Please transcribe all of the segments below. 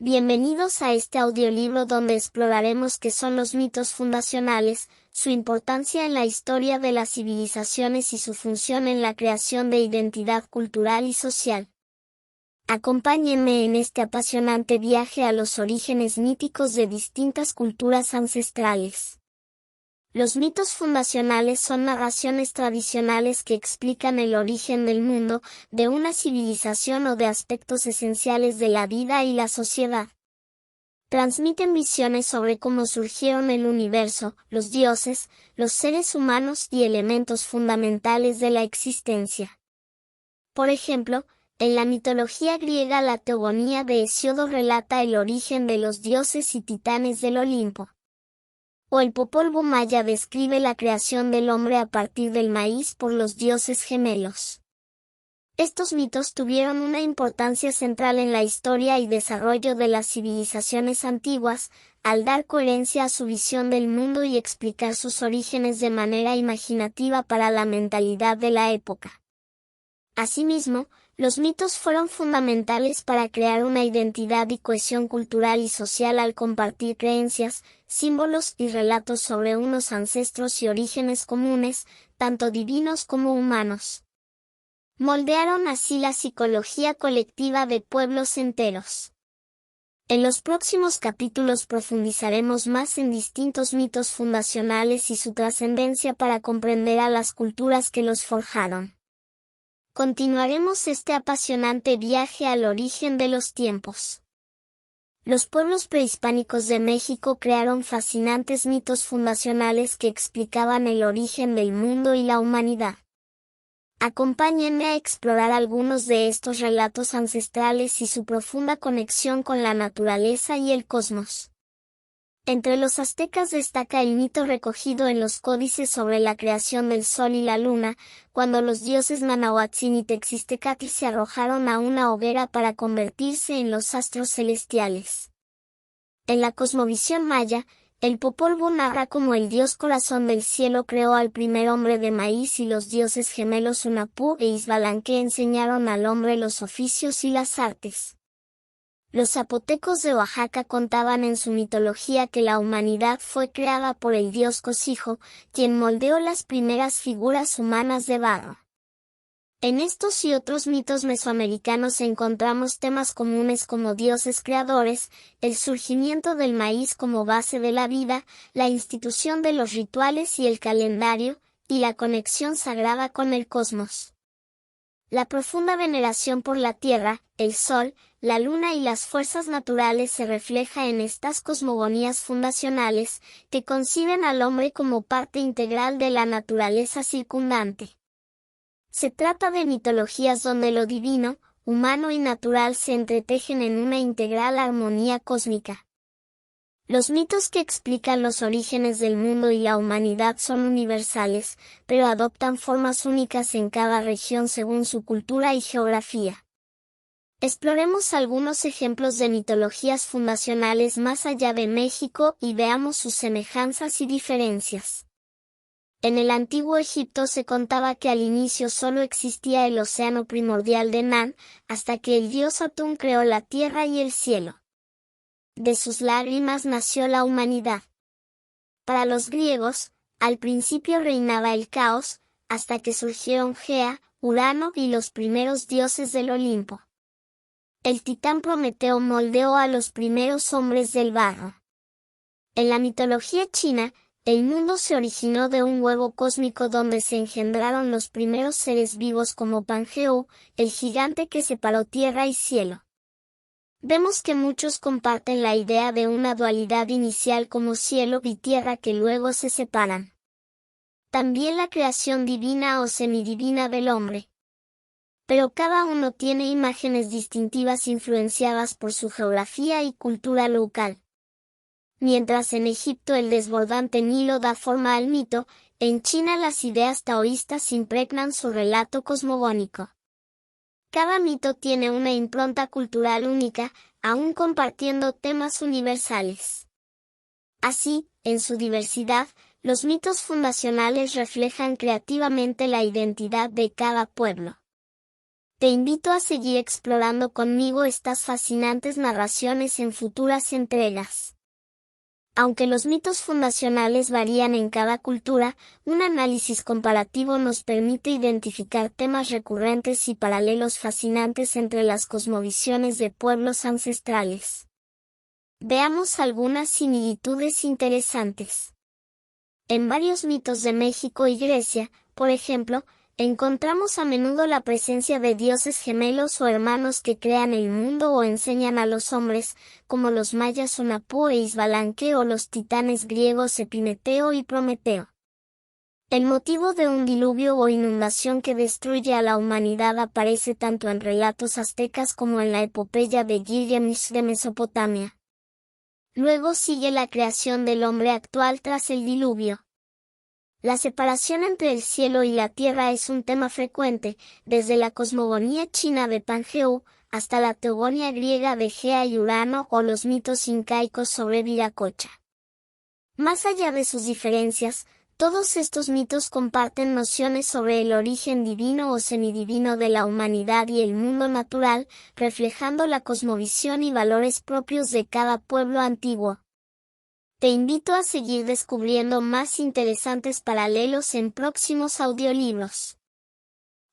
Bienvenidos a este audiolibro donde exploraremos qué son los mitos fundacionales, su importancia en la historia de las civilizaciones y su función en la creación de identidad cultural y social. Acompáñenme en este apasionante viaje a los orígenes míticos de distintas culturas ancestrales. Los mitos fundacionales son narraciones tradicionales que explican el origen del mundo, de una civilización o de aspectos esenciales de la vida y la sociedad. Transmiten visiones sobre cómo surgieron el universo, los dioses, los seres humanos y elementos fundamentales de la existencia. Por ejemplo, en la mitología griega la Teogonía de Hesíodo relata el origen de los dioses y titanes del Olimpo. O el Popol Vuh maya describe la creación del hombre a partir del maíz por los dioses gemelos. Estos mitos tuvieron una importancia central en la historia y desarrollo de las civilizaciones antiguas, al dar coherencia a su visión del mundo y explicar sus orígenes de manera imaginativa para la mentalidad de la época. Asimismo, los mitos fueron fundamentales para crear una identidad y cohesión cultural y social al compartir creencias, símbolos y relatos sobre unos ancestros y orígenes comunes, tanto divinos como humanos. Moldearon así la psicología colectiva de pueblos enteros. En los próximos capítulos profundizaremos más en distintos mitos fundacionales y su trascendencia para comprender a las culturas que los forjaron. Continuaremos este apasionante viaje al origen de los tiempos. Los pueblos prehispánicos de México crearon fascinantes mitos fundacionales que explicaban el origen del mundo y la humanidad. Acompáñenme a explorar algunos de estos relatos ancestrales y su profunda conexión con la naturaleza y el cosmos. Entre los aztecas destaca el mito recogido en los códices sobre la creación del sol y la luna, cuando los dioses Manahuatzin y Texistecatl se arrojaron a una hoguera para convertirse en los astros celestiales. En la cosmovisión maya, el Popol Vuh narra cómo el dios corazón del cielo creó al primer hombre de maíz y los dioses gemelos Hunahpu e Izbalanque enseñaron al hombre los oficios y las artes. Los zapotecos de Oaxaca contaban en su mitología que la humanidad fue creada por el dios Cosijo, quien moldeó las primeras figuras humanas de barro. En estos y otros mitos mesoamericanos encontramos temas comunes como dioses creadores, el surgimiento del maíz como base de la vida, la institución de los rituales y el calendario, y la conexión sagrada con el cosmos. La profunda veneración por la tierra, el sol, la luna y las fuerzas naturales se refleja en estas cosmogonías fundacionales, que conciben al hombre como parte integral de la naturaleza circundante. Se trata de mitologías donde lo divino, humano y natural se entretejen en una integral armonía cósmica. Los mitos que explican los orígenes del mundo y la humanidad son universales, pero adoptan formas únicas en cada región según su cultura y geografía. Exploremos algunos ejemplos de mitologías fundacionales más allá de México y veamos sus semejanzas y diferencias. En el antiguo Egipto se contaba que al inicio solo existía el océano primordial de Nan, hasta que el dios Atún creó la tierra y el cielo. De sus lágrimas nació la humanidad. Para los griegos, al principio reinaba el caos, hasta que surgieron Gea, Urano y los primeros dioses del Olimpo. El titán Prometeo moldeó a los primeros hombres del barro. En la mitología china, el mundo se originó de un huevo cósmico donde se engendraron los primeros seres vivos como Pangeo, el gigante que separó tierra y cielo. Vemos que muchos comparten la idea de una dualidad inicial como cielo y tierra que luego se separan. También la creación divina o semidivina del hombre. Pero cada uno tiene imágenes distintivas influenciadas por su geografía y cultura local. Mientras en Egipto el desbordante Nilo da forma al mito, en China las ideas taoístas impregnan su relato cosmogónico. Cada mito tiene una impronta cultural única, aún compartiendo temas universales. Así, en su diversidad, los mitos fundacionales reflejan creativamente la identidad de cada pueblo. Te invito a seguir explorando conmigo estas fascinantes narraciones en futuras entregas. Aunque los mitos fundacionales varían en cada cultura, un análisis comparativo nos permite identificar temas recurrentes y paralelos fascinantes entre las cosmovisiones de pueblos ancestrales. Veamos algunas similitudes interesantes. En varios mitos de México y Grecia, por ejemplo, encontramos a menudo la presencia de dioses gemelos o hermanos que crean el mundo o enseñan a los hombres, como los mayas Hunahpu e Isbalanque o los titanes griegos Epimeteo y Prometeo. El motivo de un diluvio o inundación que destruye a la humanidad aparece tanto en relatos aztecas como en la epopeya de Gilgamesh de Mesopotamia. Luego sigue la creación del hombre actual tras el diluvio. La separación entre el cielo y la tierra es un tema frecuente, desde la cosmogonía china de Pangeu, hasta la teogonía griega de Gea y Urano o los mitos incaicos sobre Viracocha. Más allá de sus diferencias, todos estos mitos comparten nociones sobre el origen divino o semidivino de la humanidad y el mundo natural, reflejando la cosmovisión y valores propios de cada pueblo antiguo. Te invito a seguir descubriendo más interesantes paralelos en próximos audiolibros.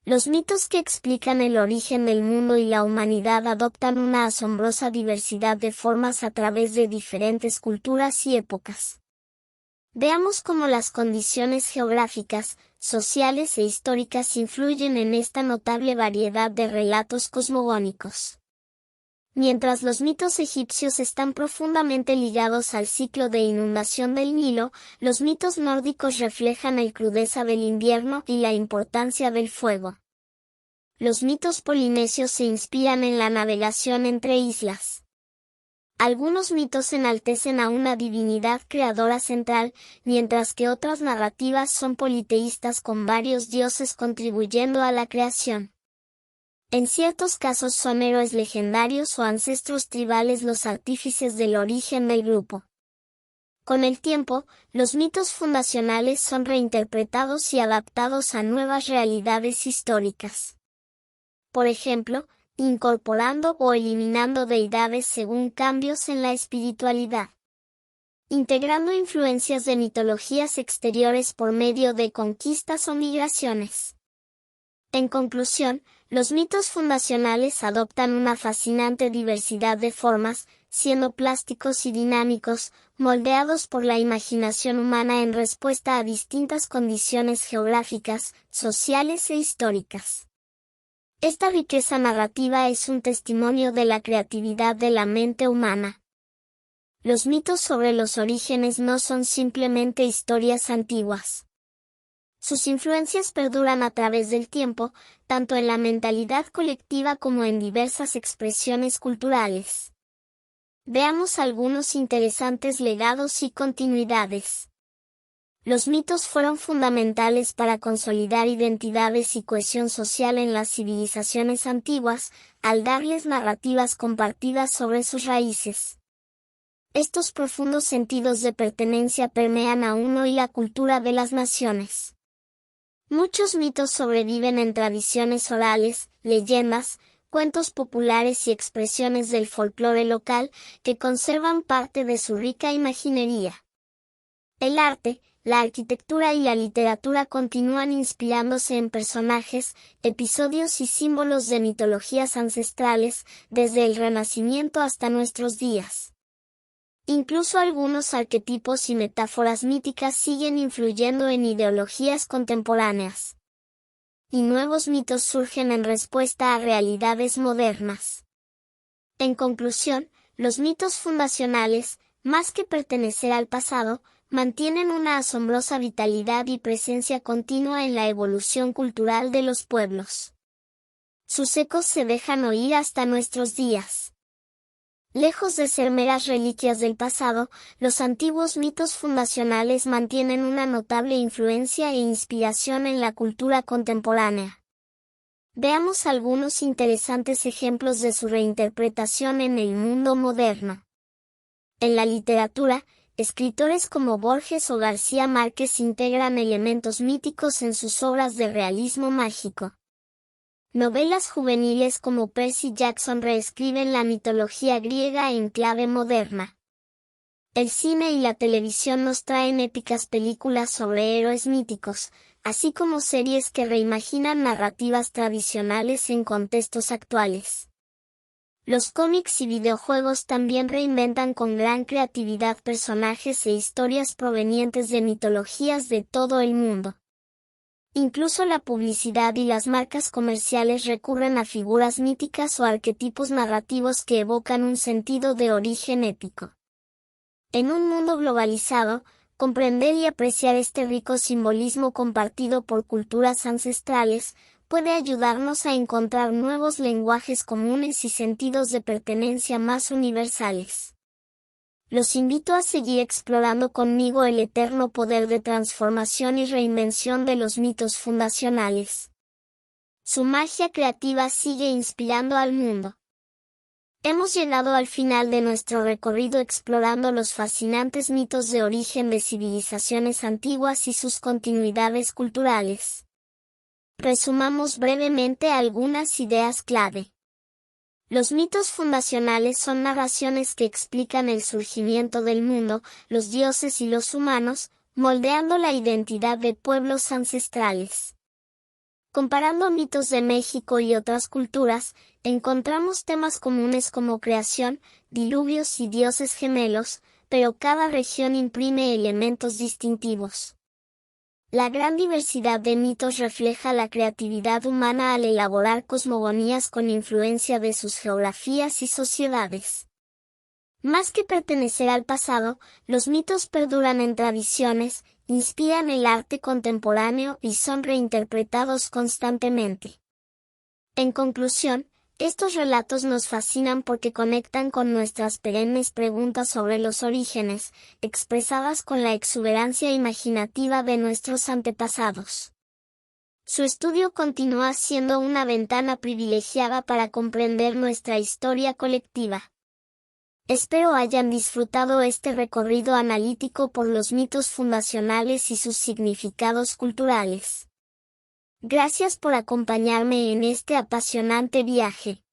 Los mitos que explican el origen del mundo y la humanidad adoptan una asombrosa diversidad de formas a través de diferentes culturas y épocas. Veamos cómo las condiciones geográficas, sociales e históricas influyen en esta notable variedad de relatos cosmogónicos. Mientras los mitos egipcios están profundamente ligados al ciclo de inundación del Nilo, los mitos nórdicos reflejan la crudeza del invierno y la importancia del fuego. Los mitos polinesios se inspiran en la navegación entre islas. Algunos mitos enaltecen a una divinidad creadora central, mientras que otras narrativas son politeístas con varios dioses contribuyendo a la creación. En ciertos casos son héroes legendarios o ancestros tribales los artífices del origen del grupo. Con el tiempo, los mitos fundacionales son reinterpretados y adaptados a nuevas realidades históricas. Por ejemplo, incorporando o eliminando deidades según cambios en la espiritualidad. Integrando influencias de mitologías exteriores por medio de conquistas o migraciones. En conclusión, los mitos fundacionales adoptan una fascinante diversidad de formas, siendo plásticos y dinámicos, moldeados por la imaginación humana en respuesta a distintas condiciones geográficas, sociales e históricas. Esta riqueza narrativa es un testimonio de la creatividad de la mente humana. Los mitos sobre los orígenes no son simplemente historias antiguas. Sus influencias perduran a través del tiempo, tanto en la mentalidad colectiva como en diversas expresiones culturales. Veamos algunos interesantes legados y continuidades. Los mitos fueron fundamentales para consolidar identidades y cohesión social en las civilizaciones antiguas, al darles narrativas compartidas sobre sus raíces. Estos profundos sentidos de pertenencia permean aún hoy la cultura de las naciones. Muchos mitos sobreviven en tradiciones orales, leyendas, cuentos populares y expresiones del folclore local, que conservan parte de su rica imaginería. El arte, la arquitectura y la literatura continúan inspirándose en personajes, episodios y símbolos de mitologías ancestrales, desde el Renacimiento hasta nuestros días. Incluso algunos arquetipos y metáforas míticas siguen influyendo en ideologías contemporáneas. Y nuevos mitos surgen en respuesta a realidades modernas. En conclusión, los mitos fundacionales, más que pertenecer al pasado, mantienen una asombrosa vitalidad y presencia continua en la evolución cultural de los pueblos. Sus ecos se dejan oír hasta nuestros días. Lejos de ser meras reliquias del pasado, los antiguos mitos fundacionales mantienen una notable influencia e inspiración en la cultura contemporánea. Veamos algunos interesantes ejemplos de su reinterpretación en el mundo moderno. En la literatura, escritores como Borges o García Márquez integran elementos míticos en sus obras de realismo mágico. Novelas juveniles como Percy Jackson reescriben la mitología griega en clave moderna. El cine y la televisión nos traen épicas películas sobre héroes míticos, así como series que reimaginan narrativas tradicionales en contextos actuales. Los cómics y videojuegos también reinventan con gran creatividad personajes e historias provenientes de mitologías de todo el mundo. Incluso la publicidad y las marcas comerciales recurren a figuras míticas o arquetipos narrativos que evocan un sentido de origen épico. En un mundo globalizado, comprender y apreciar este rico simbolismo compartido por culturas ancestrales puede ayudarnos a encontrar nuevos lenguajes comunes y sentidos de pertenencia más universales. Los invito a seguir explorando conmigo el eterno poder de transformación y reinvención de los mitos fundacionales. Su magia creativa sigue inspirando al mundo. Hemos llegado al final de nuestro recorrido explorando los fascinantes mitos de origen de civilizaciones antiguas y sus continuidades culturales. Resumamos brevemente algunas ideas clave. Los mitos fundacionales son narraciones que explican el surgimiento del mundo, los dioses y los humanos, moldeando la identidad de pueblos ancestrales. Comparando mitos de México y otras culturas, encontramos temas comunes como creación, diluvios y dioses gemelos, pero cada región imprime elementos distintivos. La gran diversidad de mitos refleja la creatividad humana al elaborar cosmogonías con influencia de sus geografías y sociedades. Más que pertenecer al pasado, los mitos perduran en tradiciones, inspiran el arte contemporáneo y son reinterpretados constantemente. En conclusión, estos relatos nos fascinan porque conectan con nuestras perennes preguntas sobre los orígenes, expresadas con la exuberancia imaginativa de nuestros antepasados. Su estudio continúa siendo una ventana privilegiada para comprender nuestra historia colectiva. Espero hayan disfrutado este recorrido analítico por los mitos fundacionales y sus significados culturales. Gracias por acompañarme en este apasionante viaje.